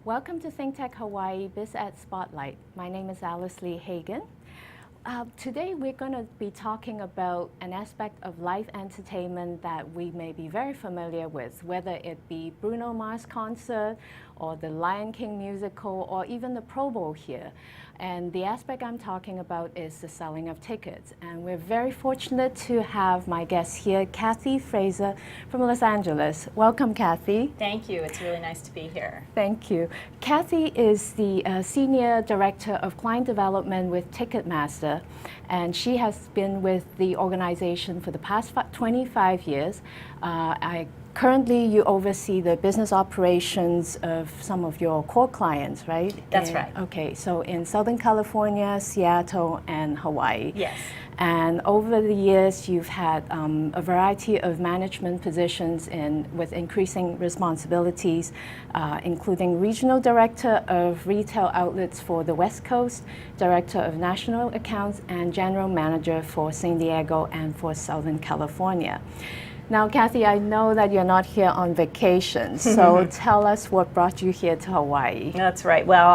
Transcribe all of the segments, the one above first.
Welcome to ThinkTech Hawaii Biz Ed Spotlight. My name is Kathy Li Hagen. Today we're going to be talking about an aspect of live entertainment that we may be very familiar with, whether it be Bruno Mars concert or the Lion King musical or even the Pro Bowl here. And the aspect I'm talking about is the selling of tickets. And we're very fortunate to have my guest here, Kathy Frazer from Los Angeles. Welcome, Kathy. Thank you. It's really nice to be here. Thank you. Kathy is the Senior Director of Client Development with Ticketmaster, and she has been with the organization for the past 25 years. Currently, you oversee the business operations of some of your core clients, right? That's right. Okay, so in Southern California, Seattle, and Hawaii. Yes. And over the years, you've had a variety of management positions with increasing responsibilities, including Regional Director of Retail Outlets for the West Coast, Director of National Accounts, and General Manager for San Diego and for Southern California. Now, Kathy, I know that you're not here on vacation, so tell us what brought you here to Hawaii. That's right. Well,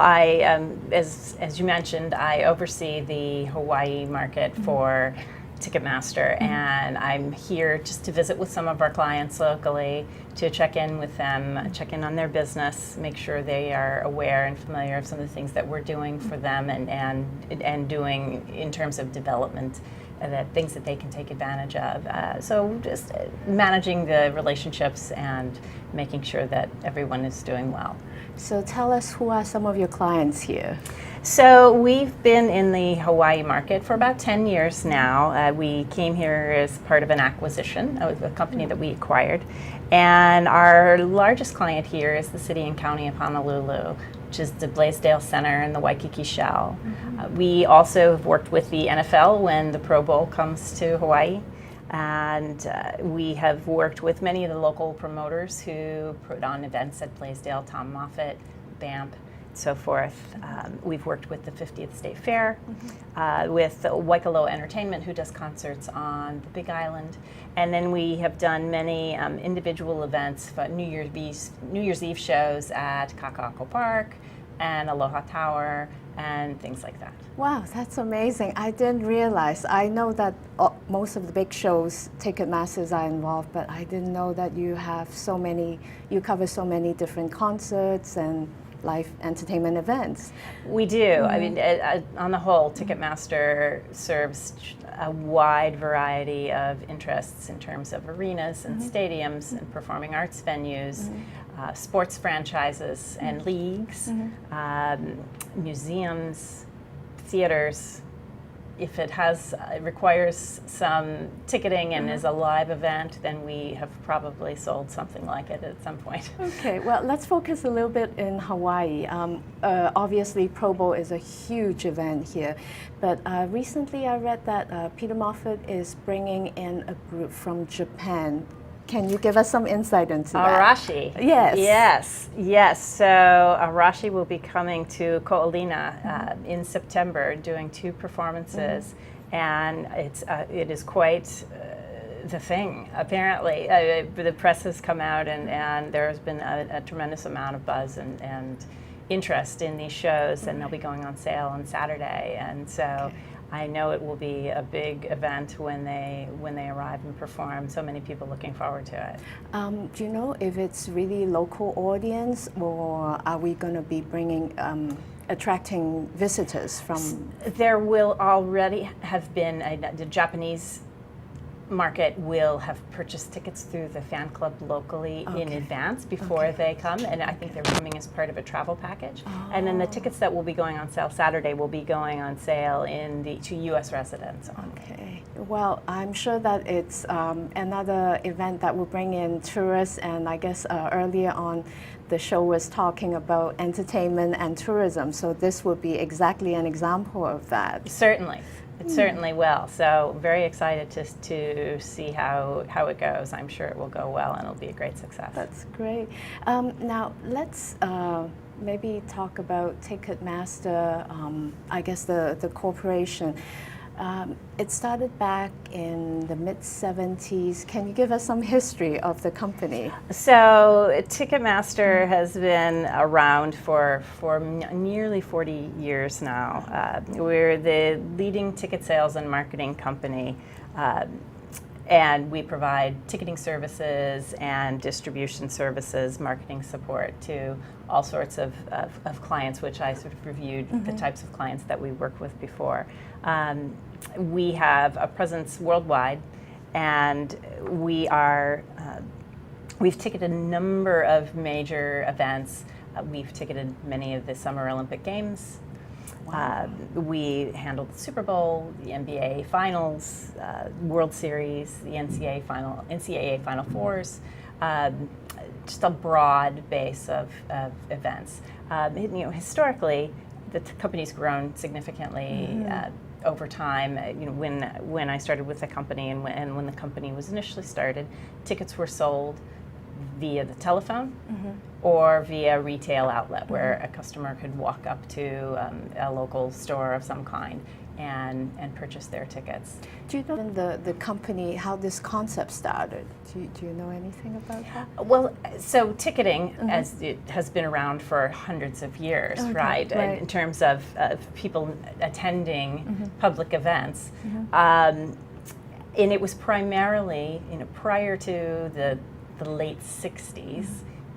as you mentioned, I oversee the Hawaii market for Ticketmaster, and I'm here just to visit with some of our clients locally, to check in with them, check in on their business, make sure they are aware and familiar of some of the things that we're doing for them and doing in terms of development. The things that they can take advantage of. So just managing the relationships and making sure that everyone is doing well. So tell us, who are some of your clients here? So we've been in the Hawaii market for about 10 years now. We came here as part of an acquisition of a company that we acquired. And our largest client here is the City and County of Honolulu, which is the Blaisdell Center and the Waikiki Shell. We also have worked with the NFL when the Pro Bowl comes to Hawaii. And we have worked with many of the local promoters who put on events at Blaisdell, Tom Moffett, BAMP, so forth. We've worked with the 50th State Fair, with Waikolo Entertainment, who does concerts on the Big Island. And then we have done many individual events, for New Year's Eve shows at Kaka'ako Park and Aloha Tower and things like that. Wow, that's amazing. I didn't realize. I know that most of the big shows, Ticketmasters are involved, but I didn't know that you cover so many different concerts and live entertainment events. We do. I mean, on the whole, Ticketmaster serves a wide variety of interests in terms of arenas and stadiums and performing arts venues, sports franchises and leagues, museums, theaters. If it requires some ticketing and is a live event, then we have probably sold something like it at some point. Okay, well, let's focus a little bit in Hawaii. Obviously, Pro Bowl is a huge event here, but recently I read that Peter Moffett is bringing in a group from Japan. Can you give us some insight into that? Arashi. Yes. So Arashi will be coming to Ko'olina in September, doing 2 performances, and it is quite the thing. Apparently, the press has come out, and there has been a tremendous amount of buzz and interest in these shows, and they'll be going on sale on Saturday, and so. I know it will be a big event when they arrive and perform. So many people looking forward to it. Do you know if it's really local audience, or are we going to be attracting visitors from? There will already have been the Japanese market will have purchased tickets through the fan club locally in advance before they come, and I think they're coming as part of a travel package. And then the tickets that will be going on sale Saturday will be going on sale to U.S. residents. Okay. Well, I'm sure that it's another event that will bring in tourists, and I guess earlier on the show was talking about entertainment and tourism, so this will be exactly an example of that. Certainly. It certainly will. So very excited to see how it goes. I'm sure it will go well and it'll be a great success. That's great. Now let's maybe talk about Ticketmaster, I guess the corporation. It started back in the mid-70s. Can you give us some history of the company? So Ticketmaster has been around for nearly 40 years now. We're the leading ticket sales and marketing company, and we provide ticketing services and distribution services, marketing support to all sorts of clients, which I sort of reviewed the types of clients that we worked with before. We have a presence worldwide, and we've ticketed a number of major events. We've ticketed many of the Summer Olympic Games. Wow. We handled the Super Bowl, the NBA Finals, World Series, the NCAA Final Fours, just a broad base of events. Historically, the company's grown significantly over time. When I started with the company and when the company was initially started, tickets were sold via the telephone or via retail outlet, where a customer could walk up to a local store of some kind and purchase their tickets. Do you know the company, how this concept started? Do you know anything about that? Well, so ticketing, as it has been around for hundreds of years, right? In terms of people attending public events. And it was primarily, prior to the late 60s,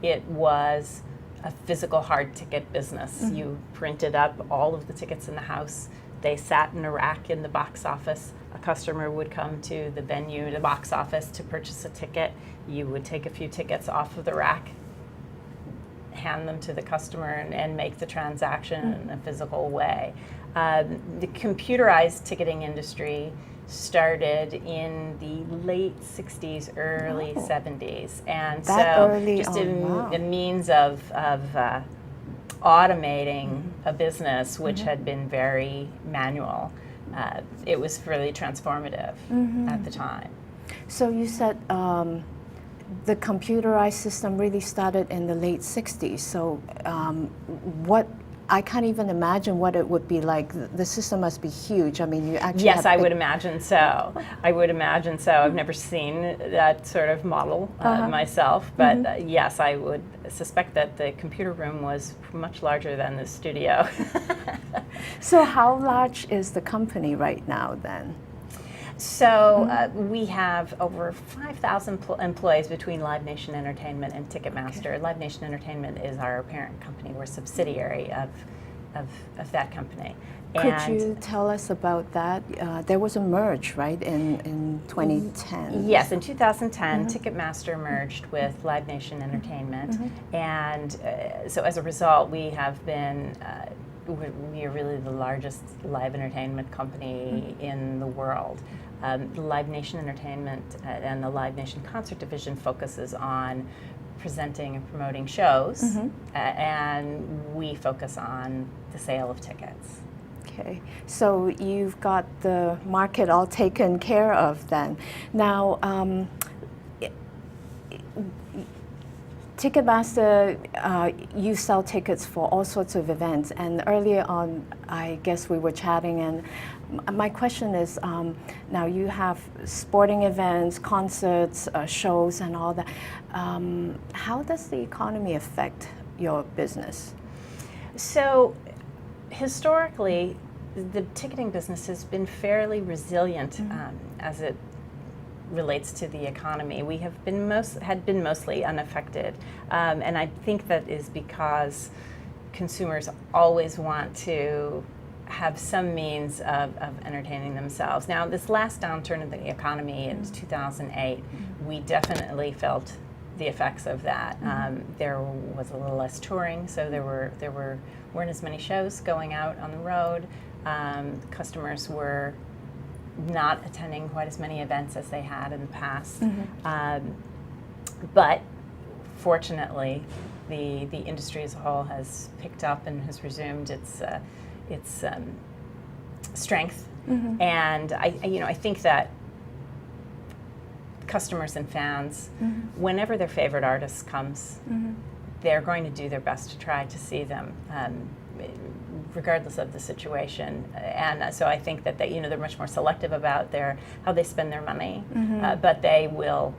it was a physical hard ticket business. You printed up all of the tickets in the house. They sat in a rack in the box office. A customer would come to the venue, the box office, to purchase a ticket. You would take a few tickets off of the rack, hand them to the customer, and make the transaction in a physical way. The computerized ticketing industry started in the late 60s, early 70s. And that so early, just a means of automating a business which had been very manual. It was really transformative at the time. So you said the computerized system really started in the late 60s. So I can't even imagine what it would be like. The system must be huge. I mean, you actually Yes, I would imagine so. I would imagine so. I've never seen that sort of model myself, but yes, I would suspect that the computer room was much larger than the studio. So how large is the company right now then? So we have over 5,000 employees between Live Nation Entertainment and Ticketmaster. Okay. Live Nation Entertainment is our parent company. We're a subsidiary of that company. Could you tell us about that? There was a merge, right, in 2010? Yes, in 2010, Ticketmaster merged with Live Nation Entertainment. And so as a result, we have been we are really the largest live entertainment company in the world. The Live Nation Entertainment and the Live Nation Concert Division focuses on presenting and promoting shows, and we focus on the sale of tickets. Okay, so you've got the market all taken care of then. Now, Ticketmaster, you sell tickets for all sorts of events, and earlier on, I guess we were chatting, and my question is, now you have sporting events, concerts, shows, and all that. How does the economy affect your business? So, historically, the ticketing business has been fairly resilient as it relates to the economy. We have been mostly unaffected, and I think that is because consumers always want to have some means of entertaining themselves. Now, this last downturn in the economy in 2008, we definitely felt the effects of that. There was a little less touring, so there weren't as many shows going out on the road. Customers were not attending quite as many events as they had in the past. But fortunately, the industry as a whole has picked up and has resumed its strength. And I think that customers and fans, whenever their favorite artist comes, they're going to do their best to try to see them, regardless of the situation. And so I think that they're much more selective about how they spend their money, but they will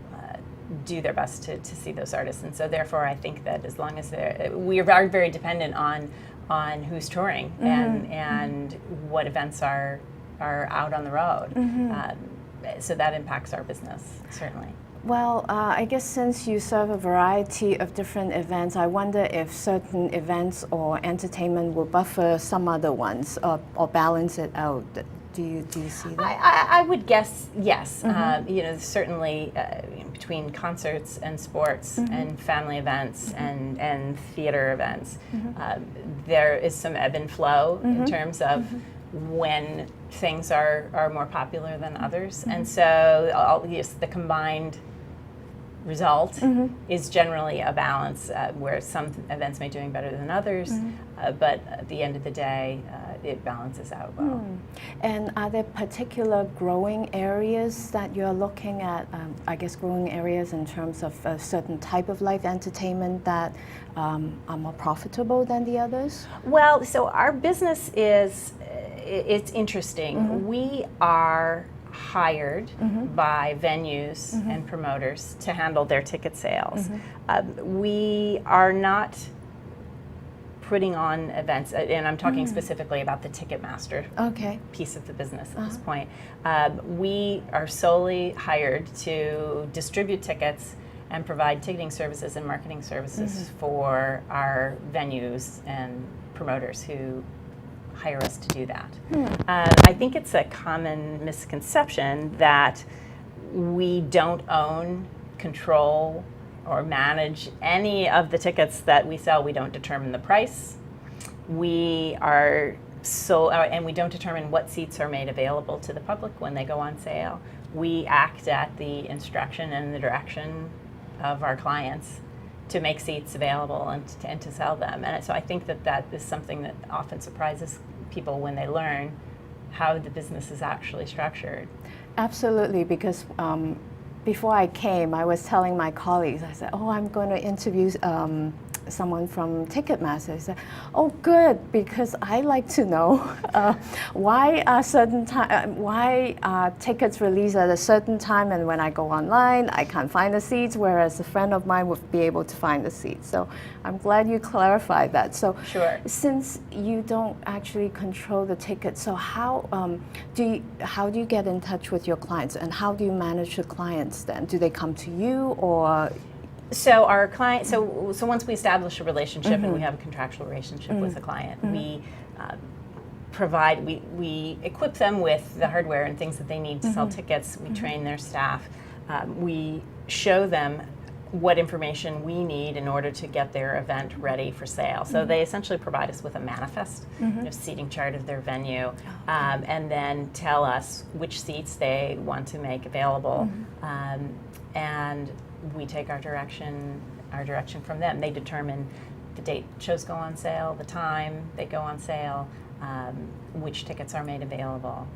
do their best to see those artists. And so therefore I think that as long as we are very dependent on who's touring and what events are out on the road. So that impacts our business, certainly. Well, I guess since you serve a variety of different events, I wonder if certain events or entertainment will buffer some other ones or balance it out. Do you see that? I would guess yes. Certainly between concerts and sports and family events and theater events, there is some ebb and flow in terms of when things are more popular than others. And so the combined result is generally a balance where some events may be doing better than others, but at the end of the day, it balances out well. And are there particular growing areas that you're looking at, I guess growing areas in terms of a certain type of live entertainment that are more profitable than the others? Well, so our business it's interesting. We are hired by venues and promoters to handle their ticket sales. We are not putting on events, and I'm talking specifically about the Ticketmaster piece of the business at this point. We are solely hired to distribute tickets and provide ticketing services and marketing services for our venues and promoters who hire us to do that. I think it's a common misconception that we don't own, control, or manage any of the tickets that we sell. We don't determine the price. And we don't determine what seats are made available to the public when they go on sale. We act at the instruction and the direction of our clients to make seats available and to sell them. And so I think that is something that often surprises people when they learn how the business is actually structured. Absolutely, because before I came, I was telling my colleagues, I said, I'm going to interview someone from Ticketmaster. I said, good, because I like to know why tickets release at a certain time, and when I go online, I can't find the seats, whereas a friend of mine would be able to find the seats. So I'm glad you clarified that. So sure. Since you don't actually control the tickets, so how do you get in touch with your clients, and how do you manage the clients then? Do they come to you, or? So our client, so once we establish a relationship and we have a contractual relationship with the client, we we equip them with the hardware and things that they need to sell tickets. We train their staff. We show them what information we need in order to get their event ready for sale. So they essentially provide us with a manifest, seating chart of their venue, and then tell us which seats they want to make available, and we take our direction from them. They determine the date shows go on sale, the time they go on sale, which tickets are made available,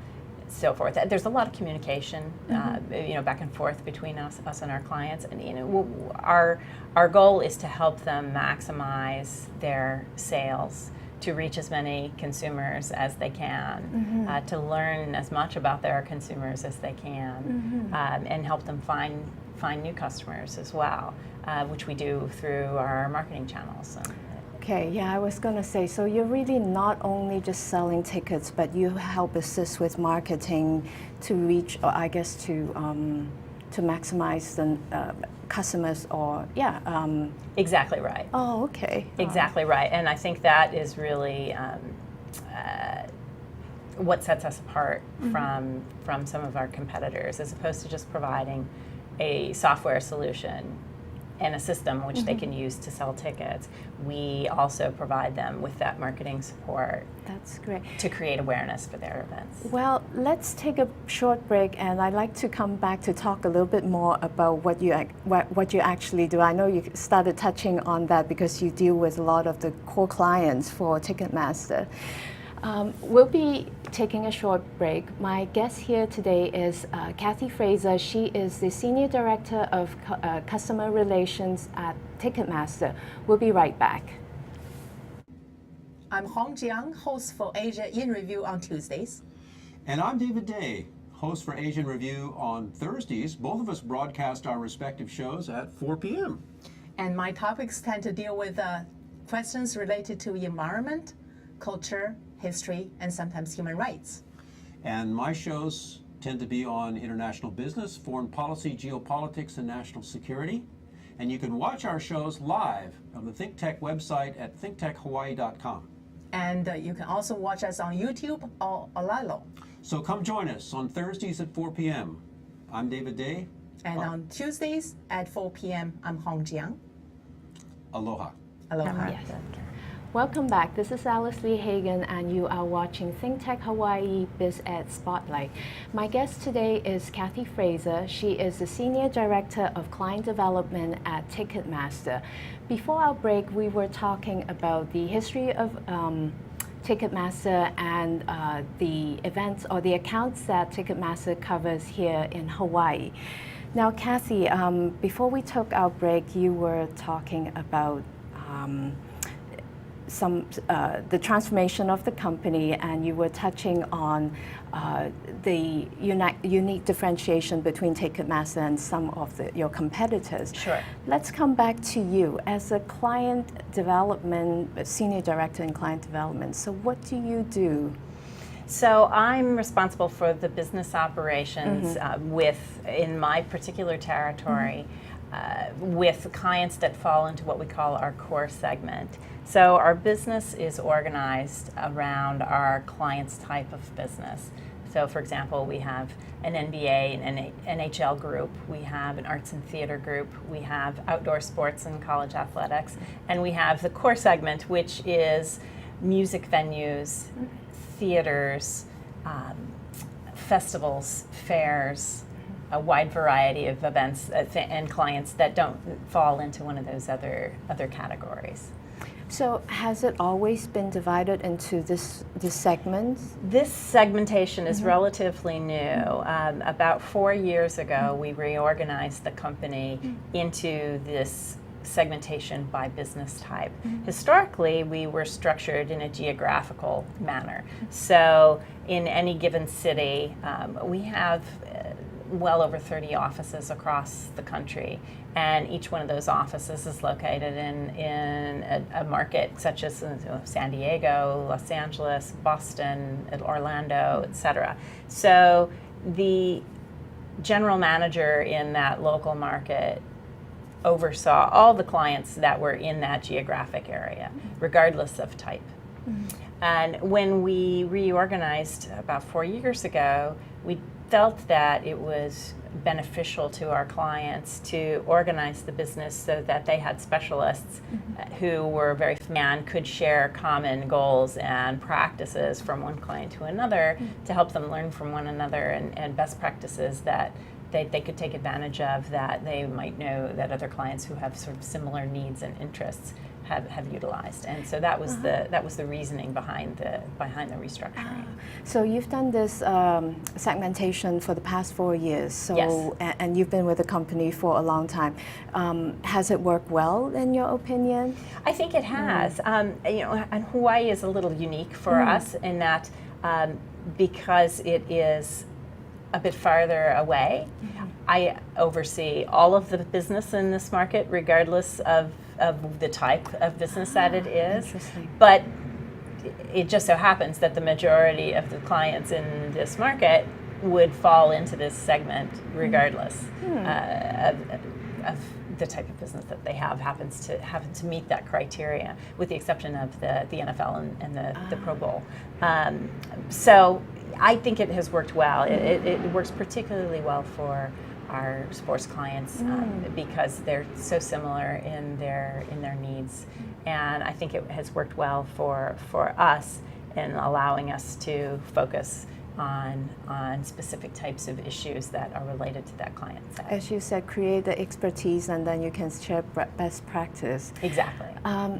so forth. There's a lot of communication, back and forth between us and our clients. And our goal is to help them maximize their sales, to reach as many consumers as they can, to learn as much about their consumers as they can, and help them find new customers as well, which we do through our marketing channels. Okay, yeah, I was going to say, so you're really not only just selling tickets, but you help assist with marketing to reach, or I guess to maximize the customers, or Exactly right. Oh, okay. Exactly right, and I think that is really what sets us apart from some of our competitors, as opposed to just providing a software solution and a system which they can use to sell tickets. We also provide them with that marketing support. That's great. To create awareness for their events. Well, let's take a short break, and I'd like to come back to talk a little bit more about what you actually do. I know you started touching on that because you deal with a lot of the core clients for Ticketmaster. We'll be taking a short break. My guest here today is Kathy Frazer. She is the Senior Director of Customer Relations at Ticketmaster. We'll be right back. I'm Hong Jiang, host for Asia in Review on Tuesdays. And I'm David Day, host for Asian Review on Thursdays. Both of us broadcast our respective shows at 4 p.m. And my topics tend to deal with questions related to environment, culture, history, and sometimes human rights. And my shows tend to be on international business, foreign policy, geopolitics, and national security. And you can watch our shows live on the ThinkTech website at thinktechhawaii.com. And you can also watch us on YouTube or Olalo. So come join us on Thursdays at 4 p.m. I'm David Day. And on Tuesdays at 4 p.m., I'm Hong Jiang. Aloha. Aloha. Yes. Welcome back. This is Alice Li Hagen, and you are watching ThinkTech Hawaii Biz Ed Spotlight. My guest today is Kathy Frazer. She is the Senior Director of Client Development at Ticketmaster. Before our break, we were talking about the history of Ticketmaster and the events or the accounts that Ticketmaster covers here in Hawaii. Now, Kathy, before we took our break, you were talking about the transformation of the company, and you were touching on the unique differentiation between Ticketmaster and some of your competitors. Sure. Let's come back to you as a client development, senior director in client development. So what do you do? So I'm responsible for the business operations in my particular territory with clients that fall into what we call our core segment. So our business is organized around our client's type of business. So for example, we have an NBA and NHL group, we have an arts and theater group, we have outdoor sports and college athletics, and we have the core segment, which is music venues, theaters, festivals, fairs, a wide variety of events and clients that don't fall into one of those other categories. So has it always been divided into this segment? This segmentation is relatively new. About 4 years ago, we reorganized the company into this segmentation by business type. Historically, we were structured in a geographical manner. So in any given city, we have well over 30 offices across the country, and each one of those offices is located in a market such as San Diego, Los Angeles, Boston, Orlando, etc. So the general manager in that local market oversaw all the clients that were in that geographic area, regardless of type. And when we reorganized about 4 years ago, we felt that it was beneficial to our clients to organize the business so that they had specialists who were very familiar and could share common goals and practices from one client to another to help them learn from one another and best practices that they could take advantage of, that they might know that other clients who have sort of similar needs and interests have utilized. And so that was the reasoning behind the restructuring. So you've done this segmentation for the past 4 years. So Yes. And you've been with the company for a long time. Has it worked well in your opinion? I think it has. And Hawaii is a little unique for us in that because it is a bit farther away, I oversee all of the business in this market, regardless of the type of business that it is. Interesting. But it just so happens that the majority of the clients in this market would fall into this segment regardless of the type of business that they happen to meet that criteria, with the exception of the NFL and the Pro Bowl. So I think it has worked well. It works particularly well for our sports clients because they're so similar in their needs, and I think it has worked well for us in allowing us to focus on specific types of issues that are related to that client set. As you said, create the expertise and then you can share best practice. Exactly.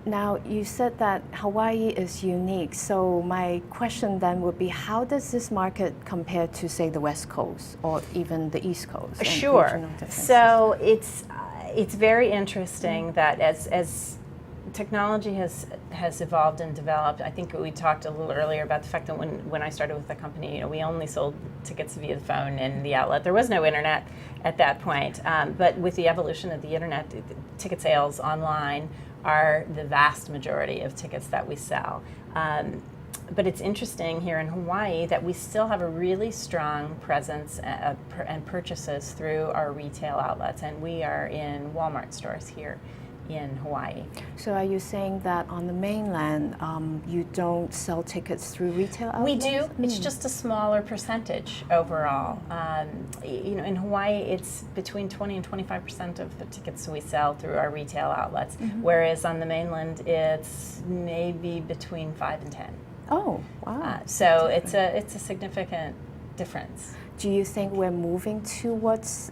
Now, you said that Hawaii is unique. So my question then would be, how does this market compare to, say, the West Coast or even the East Coast? and Sure. regional differences? So it's very interesting that as technology has evolved and developed. I think we talked a little earlier about the fact that when I started with the company, we only sold tickets via the phone and the outlet. There was no internet at that point. But with the evolution of the internet, ticket sales online are the vast majority of tickets that we sell. But it's interesting here in Hawaii that we still have a really strong presence and purchases through our retail outlets, and we are in Walmart stores here in Hawaii. So are you saying that on the mainland, you don't sell tickets through retail outlets? We do. It's just a smaller percentage overall. In Hawaii, it's between 20 and 25% of the tickets we sell through our retail outlets, whereas on the mainland, it's maybe between 5 and 10. Oh, wow. So it's a significant difference. Do you think we're moving towards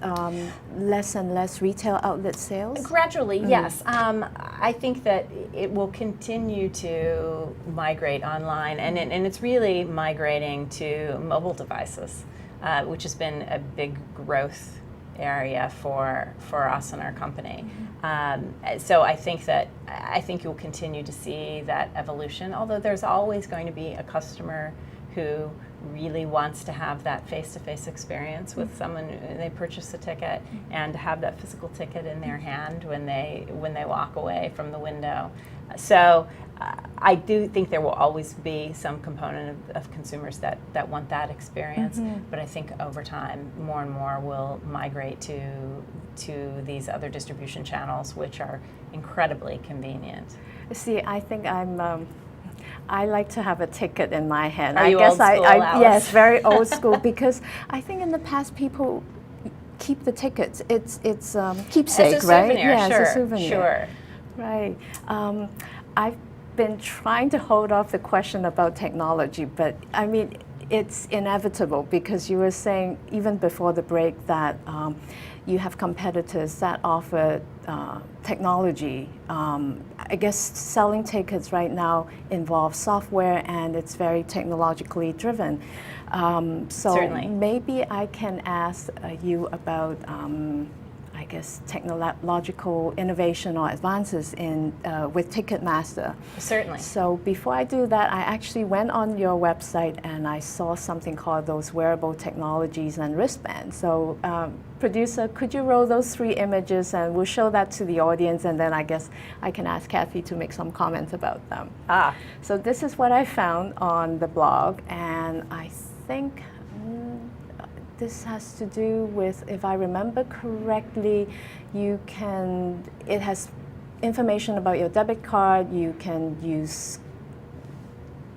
less and less retail outlet sales? Gradually, yes. I think that it will continue to migrate online, and it's really migrating to mobile devices, which has been a big growth area for us and our company. So I think you'll continue to see that evolution, although there's always going to be a customer who really wants to have that face-to-face experience with someone when they purchase a ticket, and to have that physical ticket in their hand when they walk away from the window. So I do think there will always be some component of consumers that want that experience, but I think over time more and more will migrate to these other distribution channels, which are incredibly convenient. See, I think I like to have a ticket in my hand. Are I you guess old school, Alice? Yes, very old school, because I think in the past people keep the tickets. It's keepsake, As a right? souvenir, Yeah, sure, it's a souvenir. sure. Right. I've been trying to hold off the question about technology, but I mean, it's inevitable, because you were saying even before the break that you have competitors that offer technology. I guess selling tickets right now involves software, and it's very technologically driven. So Certainly. maybe I can ask you about I guess technological innovation or advances in with Ticketmaster. Certainly. So before I do that, I actually went on your website and I saw something called those wearable technologies and wristbands. So producer, could you roll those 3 images, and we'll show that to the audience, and then I guess I can ask Kathy to make some comments about them. So this is what I found on the blog, and I think this has to do with, if I remember correctly, it has information about your debit card. You can use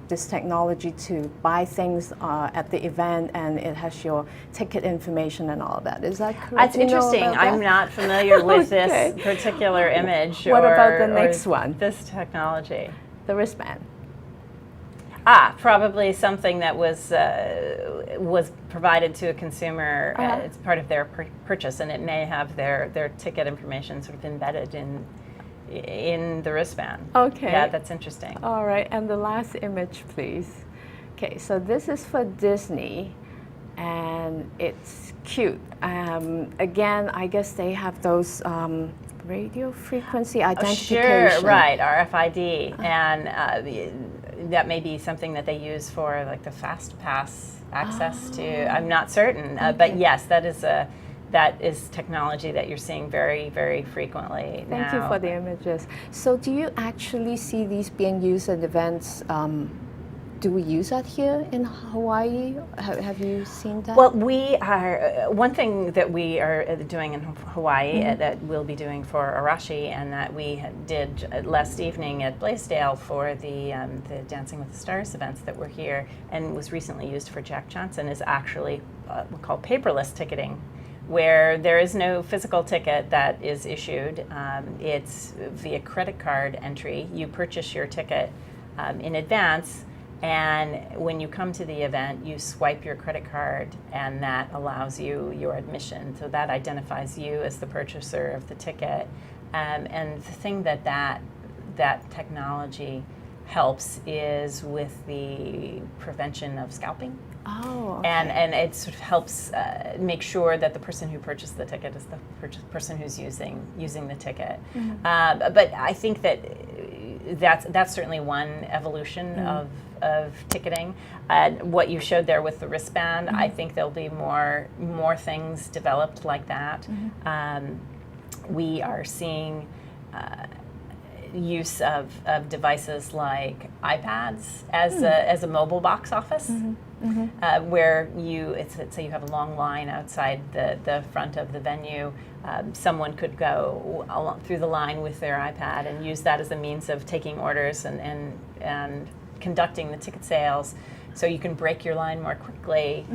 this technology to buy things at the event, and it has your ticket information and all that. Is that correct? That's interesting. I'm not familiar with Okay. this particular image. What about the or next one? This technology. The wristband. Probably something that was provided to a consumer as part of their purchase, and it may have their ticket information sort of embedded in the wristband. Okay. Yeah, that's interesting. All right, and the last image, please. Okay, so this is for Disney, and it's cute. Again, I guess they have those radio frequency identification. Sure, right, RFID, and that may be something that they use for like the fast pass access to. I'm not certain, but yes, that is technology that you're seeing very, very frequently now. Thank you for the images. So do you actually see these being used at events? Do we use that here in Hawaii? Have you seen that? Well, we are, one thing that we are doing in Hawaii that we'll be doing for Arashi, and that we did last evening at Blaisdell for the Dancing with the Stars events that were here, and was recently used for Jack Johnson, is actually what we call paperless ticketing, where there is no physical ticket that is issued. It's via credit card entry. You purchase your ticket in advance, And when you come to the event, you swipe your credit card, and that allows you your admission. So that identifies you as the purchaser of the ticket. And the thing that technology helps is with the prevention of scalping. Oh, okay. And it sort of helps make sure that the person who purchased the ticket is the person who's using the ticket. But I think that's certainly one evolution of ticketing. What you showed there with the wristband, I think there'll be more things developed like that. We are seeing use of devices like iPads as a mobile box office, where say you have a long line outside the front of the venue. Someone could go through the line with their iPad and use that as a means of taking orders and conducting the ticket sales, so you can break your line more quickly.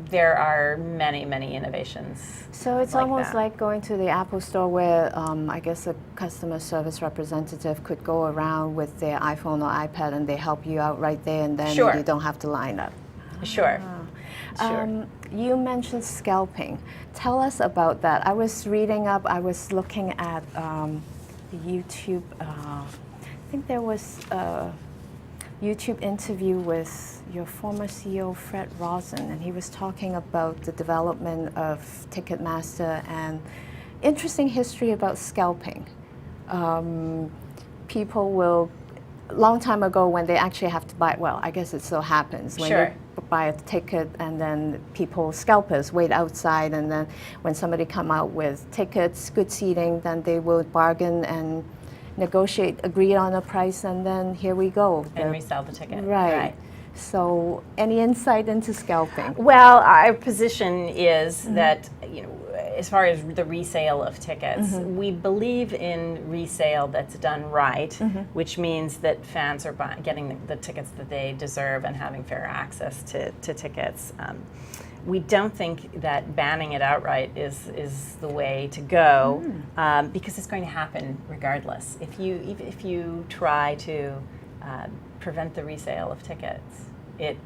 There are many innovations. So it's like almost that. like going to the Apple store where I guess a customer service representative could go around with their iPhone or iPad and they help you out right there and then Sure. you don't have to line up. Sure. You mentioned scalping. Tell us about that. I was reading up, I was looking at the YouTube, I think there was a YouTube interview with your former CEO, Fred Rosen, and he was talking about the development of Ticketmaster and interesting history about scalping. People will, long time ago when they actually have to buy, well, I guess it still happens, when Sure. you buy a ticket and then people, scalpers, wait outside, and then when somebody come out with tickets, good seating, then they will bargain and negotiate, agree on a price, and then here we go. And resell the ticket. Right. So, any insight into scalping? Well, our position is that, as far as the resale of tickets, we believe in resale that's done right, which means that fans are getting the tickets that they deserve and having fair access to tickets. We don't think that banning it outright is the way to go, because it's going to happen regardless. If you try to prevent the resale of tickets, it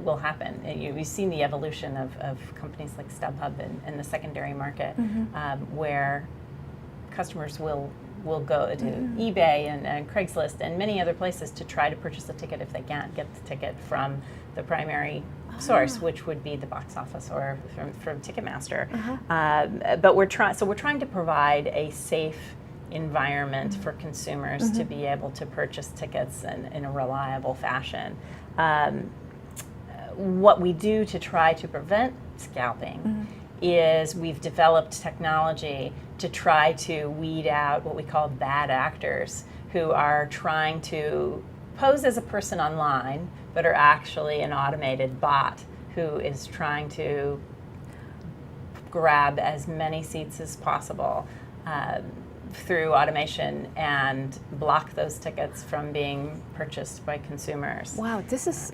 will happen. We've seen the evolution of companies like StubHub in the secondary market, where customers will go to eBay and Craigslist and many other places to try to purchase a ticket if they can't get the ticket from the primary source, which would be the box office or from Ticketmaster. But we're trying to provide a safe environment for consumers to be able to purchase tickets in a reliable fashion. What we do to try to prevent scalping is we've developed technology to try to weed out what we call bad actors, who are trying to pose as a person online but are actually an automated bot who is trying to grab as many seats as possible through automation and block those tickets from being purchased by consumers. Wow, this is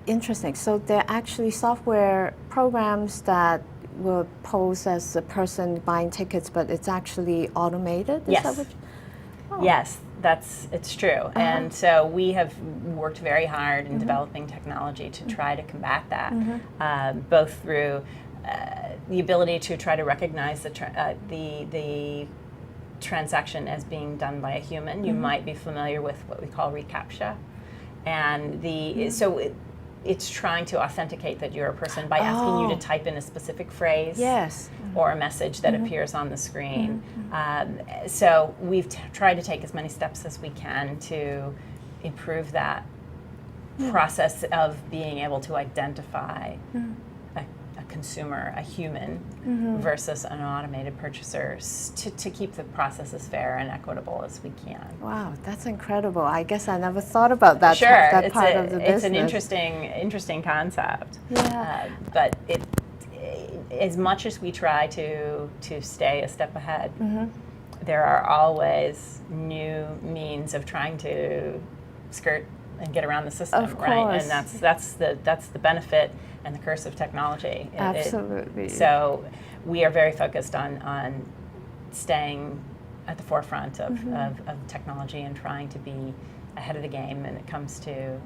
interesting. So there are actually software programs that will pose as a person buying tickets, but it's actually automated? Is Yes. that what Yes, it's true. And so we have worked very hard in developing technology to try to combat that, both through the ability to try to recognize the transaction as being done by a human. You might be familiar with what we call Recaptcha, and it's trying to authenticate that you're a person by asking you to type in a specific phrase. Yes. Or a message that appears on the screen. So we've tried to take as many steps as we can to improve that process of being able to identify a consumer, a human, versus an automated purchaser, to keep the process as fair and equitable as we can. Wow, that's incredible. I guess I never thought about that, Sure, that part of the business. it's an interesting concept. Yeah. But as much as we try to stay a step ahead, there are always new means of trying to skirt and get around the system, Of right? course. And that's the benefit and the curse of technology. Absolutely. So we are very focused on staying at the forefront of technology and trying to be ahead of the game when it comes to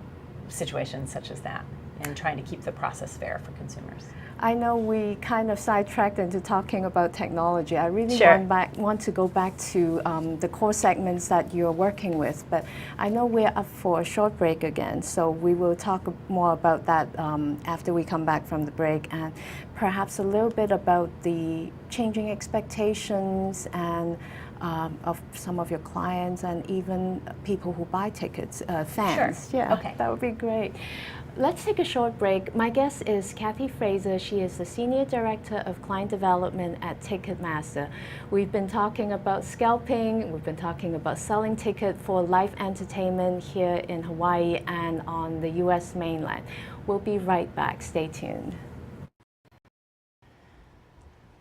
situations such as that, and trying to keep the process fair for consumers. I know we kind of sidetracked into talking about technology. I really Sure. want to go back to the core segments that you're working with, but I know we're up for a short break again, so we will talk more about that after we come back from the break, and perhaps a little bit about the changing expectations and of some of your clients and even people who buy tickets, fans. Sure. Yeah, Okay. that would be great. Let's take a short break. My guest is Kathy Frazer. She is the Senior Director of Client Development at Ticketmaster. We've been talking about scalping, we've been talking about selling tickets for live entertainment here in Hawaii and on the US mainland. We'll be right back. Stay tuned.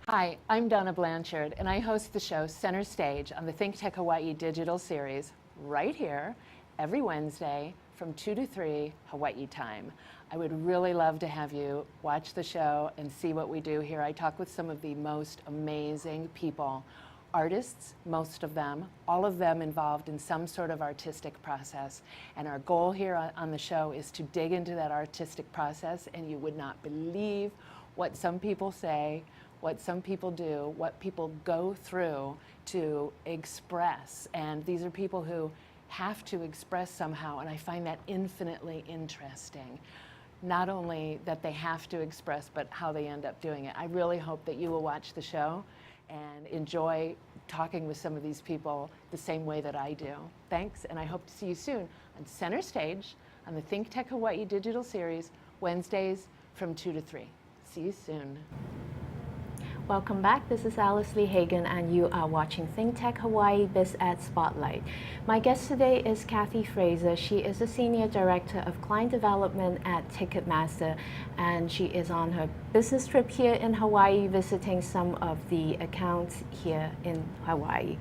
Hi, I'm Donna Blanchard, and I host the show Center Stage on the ThinkTech Hawaii digital series right here every Wednesday from 2 to 3 Hawaii time. I would really love to have you watch the show and see what we do here. I talk with some of the most amazing people, artists, most of them, all of them involved in some sort of artistic process. And our goal here on the show is to dig into that artistic process, and you would not believe what some people say, what some people do, what people go through to express. And these are people who have to express somehow, and I find that infinitely interesting. Not only that they have to express, but how they end up doing it. I really hope that you will watch the show and enjoy talking with some of these people the same way that I do. Thanks, and I hope to see you soon on Center Stage on the ThinkTech Hawaii digital series, Wednesdays from 2 to 3. See you soon. Welcome back. This is Alice Li Hagen, and you are watching ThinkTech Hawaii Biz Ad Spotlight. My guest today is Kathy Frazer. She is the Senior Director of Client Development at Ticketmaster, and she is on her business trip here in Hawaii, visiting some of the accounts here in Hawaii.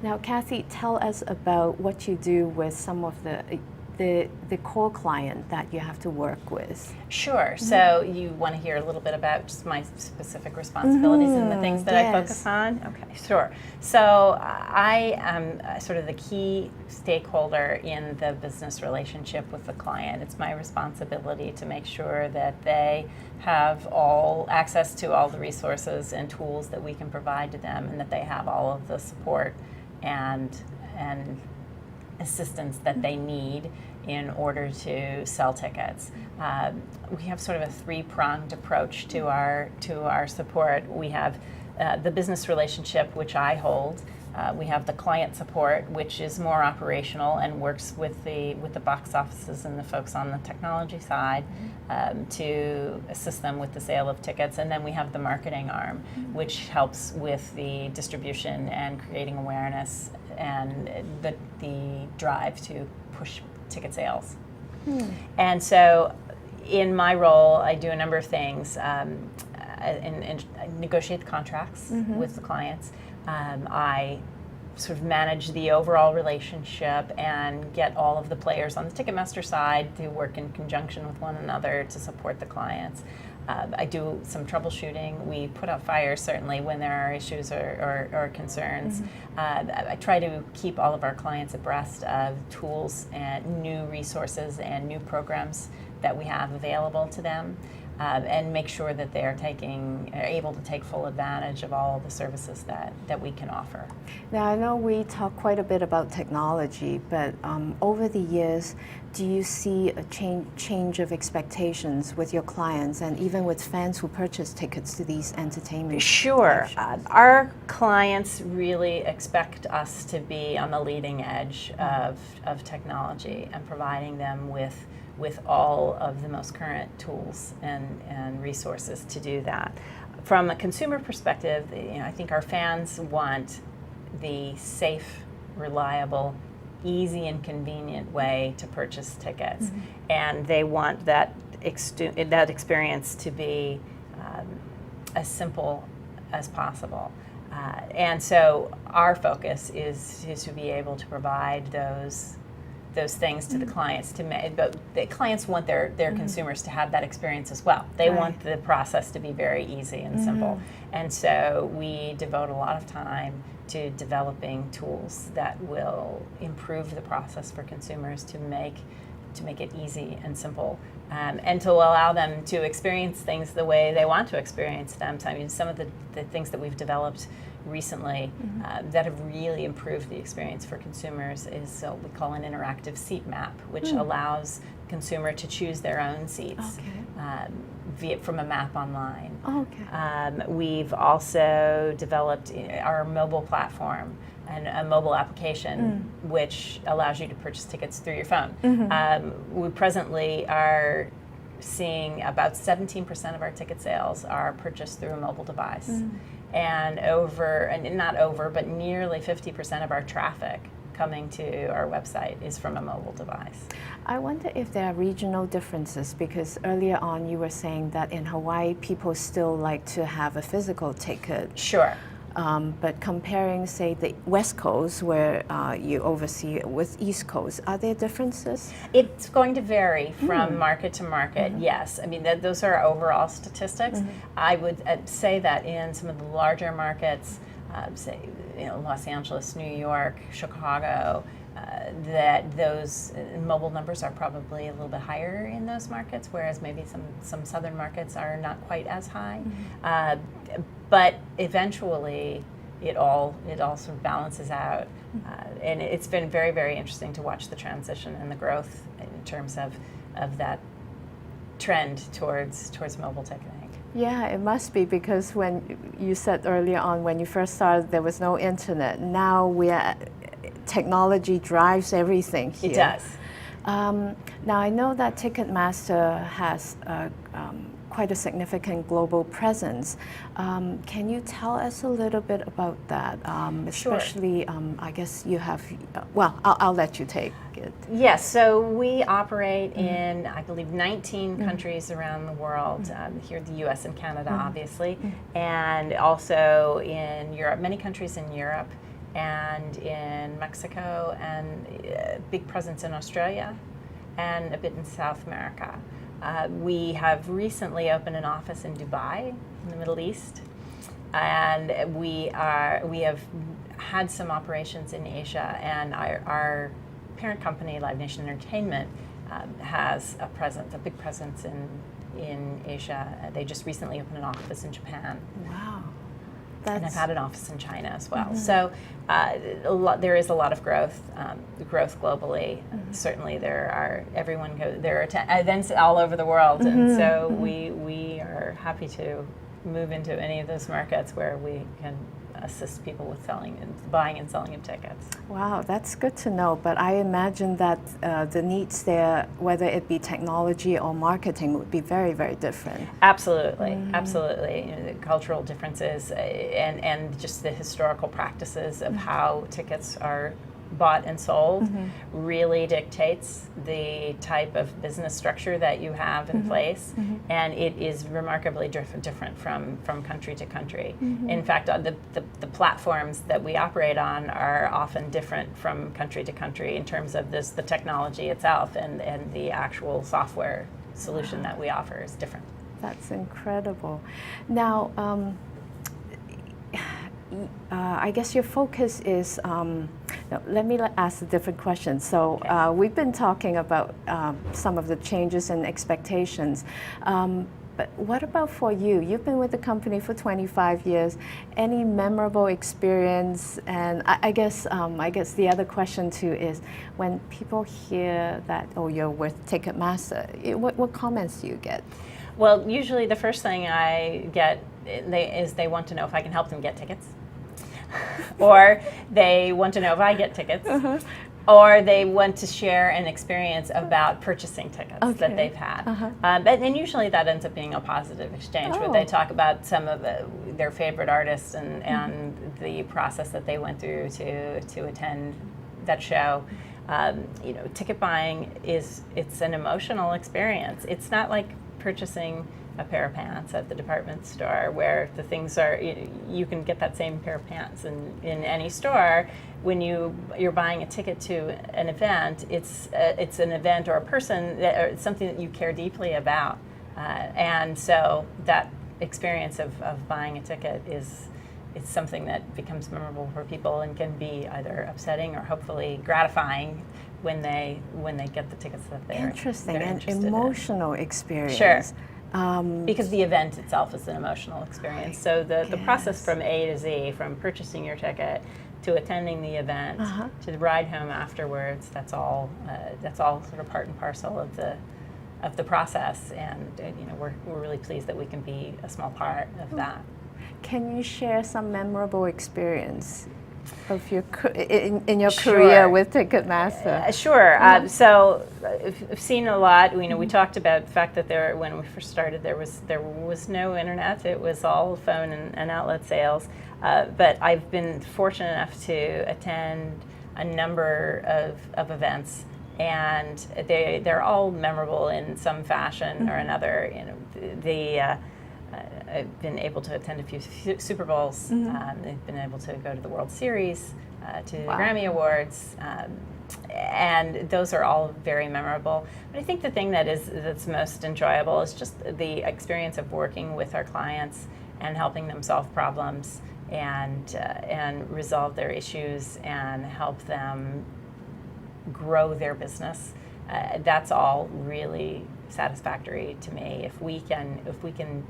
Now, Kathy, tell us about what you do with some of the core client that you have to work with. Sure. So you want to hear a little bit about just my specific responsibilities and the things that I focus on? Okay, sure. So I am sort of the key stakeholder in the business relationship with the client. It's my responsibility to make sure that they have all access to all the resources and tools that we can provide to them, and that they have all of the support and assistance that they need in order to sell tickets. We have sort of a three-pronged approach to our support. We have the business relationship, which I hold. We have the client support, which is more operational and works with the box offices and the folks on the technology side to assist them with the sale of tickets. And then we have the marketing arm, which helps with the distribution and creating awareness and the drive to push ticket sales. And so in my role, I do a number of things. And negotiate the contracts with the clients. I sort of manage the overall relationship and get all of the players on the Ticketmaster side to work in conjunction with one another to support the clients. I do some troubleshooting. We put out fires certainly when there are issues or concerns. I try to keep all of our clients abreast of tools and new resources and new programs that we have available to them. And make sure that they are able to take full advantage of all the services that we can offer. Now, I know we talk quite a bit about technology, but over the years, do you see a change of expectations with your clients and even with fans who purchase tickets to these entertainment? Sure. Our clients really expect us to be on the leading edge of technology and providing them with all of the most current tools and resources to do that. From a consumer perspective, I think our fans want the safe, reliable, easy and convenient way to purchase tickets. And they want that experience to be as simple as possible. And so our focus is to be able to provide those those things to the clients but the clients want their consumers to have that experience as well. They want the process to be very easy and simple. And so we devote a lot of time to developing tools that will improve the process for consumers to make it easy and simple, and to allow them to experience things the way they want to experience them. So, I mean, some of the things that we've developed recently that have really improved the experience for consumers is what we call an interactive seat map, which allows the consumer to choose their own seats from a map online. We've also developed our mobile platform and a mobile application which allows you to purchase tickets through your phone. We presently are seeing about 17% of our ticket sales are purchased through a mobile device. And but nearly 50% of our traffic coming to our website is from a mobile device. I wonder if there are regional differences, because earlier on you were saying that in Hawaii people still like to have a physical ticket. Sure. But comparing, say, the West Coast, where you oversee with East Coast, are there differences? It's going to vary from market to market, yes. I mean, those are overall statistics. I would say that in some of the larger markets, say, Los Angeles, New York, Chicago, that those mobile numbers are probably a little bit higher in those markets, whereas maybe some southern markets are not quite as high. But eventually, it all sort of balances out, and it's been very, very interesting to watch the transition and the growth in terms of that trend towards mobile ticketing. Yeah, it must be, because when you said earlier on, when you first started, there was no internet. Now technology drives everything here. It does. Now I know that Ticketmaster has quite a significant global presence. Can you tell us a little bit about that? Especially, I guess you have, I'll let you take it. Yes, so we operate in, I believe, 19 countries around the world, here in the US and Canada, obviously, and also in Europe, many countries in Europe, and in Mexico, and a big presence in Australia, and a bit in South America. We have recently opened an office in Dubai, in the Middle East, and we have had some operations in Asia, and our parent company, Live Nation Entertainment, has a big presence in Asia. They just recently opened an office in Japan. Wow. And I've had an office in China as well. So there is a lot of growth globally. Certainly there are events all over the world, and so we are happy to move into any of those markets where we can assist people with buying and selling of tickets. Wow, that's good to know. But I imagine that the needs there, whether it be technology or marketing, would be very, very different. Absolutely, absolutely. The cultural differences and just the historical practices of how tickets are bought and sold really dictates the type of business structure that you have in place, and it is remarkably different from country to country. In fact, the platforms that we operate on are often different from country to country in terms of the technology itself, and the actual software solution that we offer is different. That's incredible. Now, I guess your focus is, let me ask a different question. So we've been talking about some of the changes and expectations, but what about for you? You've been with the company for 25 years. Any memorable experience? And I guess the other question too is, when people hear that, oh, you're with Ticketmaster, what comments do you get? Well, usually the first thing I get is they want to know if I can help them get tickets. Or they want to know if I get tickets, or they want to share an experience about purchasing tickets that they've had. And usually that ends up being a positive exchange, where they talk about some of their favorite artists and the process that they went through to attend that show. Ticket buying it's an emotional experience. It's not like purchasing a pair of pants at the department store, where the things are, you can get that same pair of pants in any store. When you're buying a ticket to an event, it's an event or a person or it's something that you care deeply about, and so that experience of buying a ticket is something that becomes memorable for people and can be either upsetting or hopefully gratifying when they get the tickets that they're Interesting they're and interested emotional experience. Sure. Because the event itself is an emotional experience. So the process Yes. from A to Z, from purchasing your ticket to attending the event to the ride home afterwards, that's all sort of part and parcel of the process. And we're really pleased that we can be a small part of that. Can you share some memorable experience of your in your Sure. career with Ticketmaster? Sure. So I've seen a lot. We talked about the fact that when we first started, there was no internet. It was all phone and outlet sales. But I've been fortunate enough to attend a number of events, and they're all memorable in some fashion or another. I've been able to attend a few Super Bowls. I've been able to go to the World Series, to the Grammy Awards, and those are all very memorable. But I think the thing that's most enjoyable is just the experience of working with our clients and helping them solve problems and resolve their issues and help them grow their business. That's all really satisfactory to me. If we can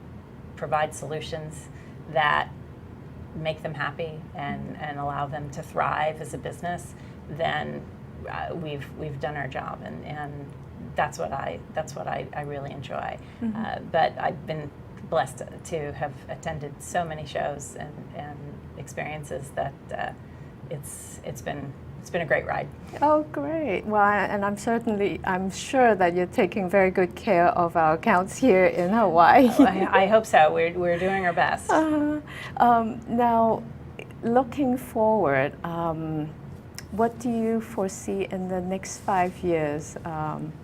provide solutions that make them happy and allow them to thrive as a business, then we've done our job, and that's what I really enjoy. But I've been blessed to have attended so many shows and experiences that it's been a great ride. Oh, great. Well, and I'm sure that you're taking very good care of our accounts here in Hawaii. I hope so. We're doing our best. Now, looking forward, what do you foresee in the next 5 years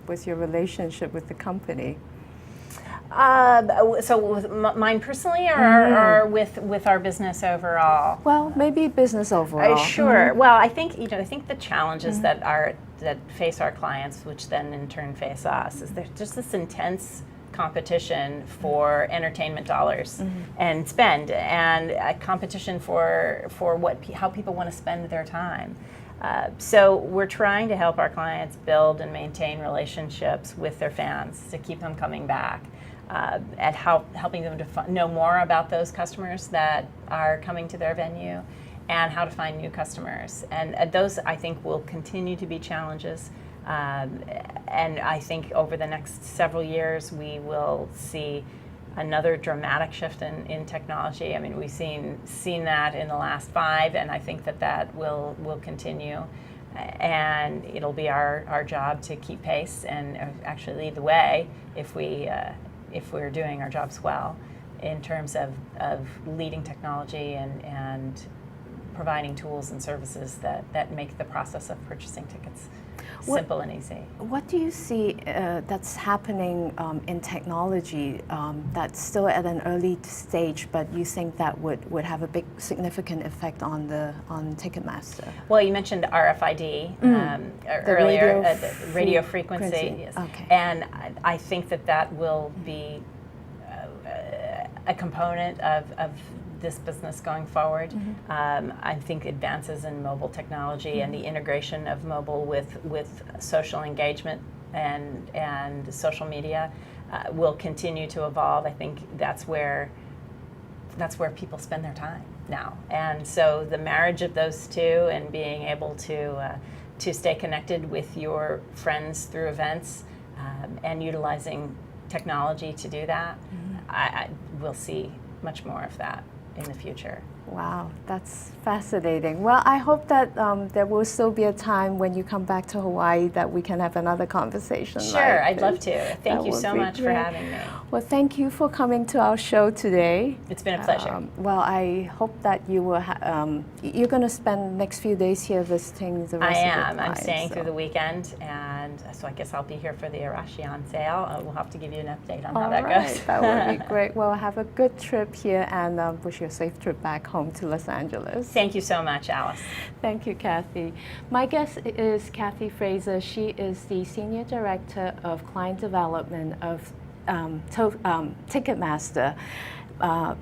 with your relationship with the company? So with mine personally, or with our business overall? Well, maybe business overall. Sure. Well, I think the challenges that face our clients, which then in turn face us, is there's just this intense competition for entertainment dollars and spend, and a competition for how people want to spend their time. So we're trying to help our clients build and maintain relationships with their fans to keep them coming back. At helping them to know more about those customers that are coming to their venue, and how to find new customers. And those, I think, will continue to be challenges. And I think over the next several years, we will see another dramatic shift in technology. I mean, we've seen that in the last 5, and I think that will continue. And it'll be our job to keep pace and actually lead the way if we're doing our jobs well, in terms of leading technology and providing tools and services that make the process of purchasing tickets simple and easy. What do you see that's happening in technology that's still at an early stage, but you think that would have a big significant effect on Ticketmaster? Well, you mentioned RFID earlier, radio frequency. Yes. Okay. And I think that will be a component of this business going forward. I think advances in mobile technology and the integration of mobile with social engagement and social media will continue to evolve. I think that's where people spend their time now, and so the marriage of those two and being able to stay connected with your friends through events and utilizing technology to do that, I will see much more of that in the future. Wow, that's fascinating. Well, I hope that there will still be a time when you come back to Hawaii that we can have another conversation. Sure, like I'd love to. Thank you would so be much for great. having me. Well, thank you for coming to our show today. It's been a pleasure. Well, I hope that you will. You're going to spend the next few days here visiting the rest I of your am. I'm clients, staying so. through the weekend, and and so I guess I'll be here for the Arashi on sale. We'll have to give you an update on how All that right, goes. that would be great. Well, have a good trip here, and wish you a safe trip back home to Los Angeles. Thank you so much, Alice. Thank you, Kathy. My guest is Kathy Frazer. She is the Senior Director of Client Development of Ticketmaster.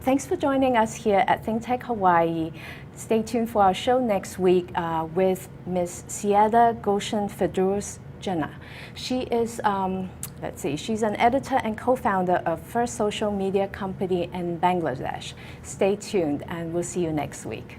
Thanks for joining us here at ThinkTech Hawaii. Stay tuned for our show next week with Ms. Sieda Goshen-Fedurus-Jannah. She is, she's an editor and co-founder of first social media company in Bangladesh. Stay tuned, and we'll see you next week.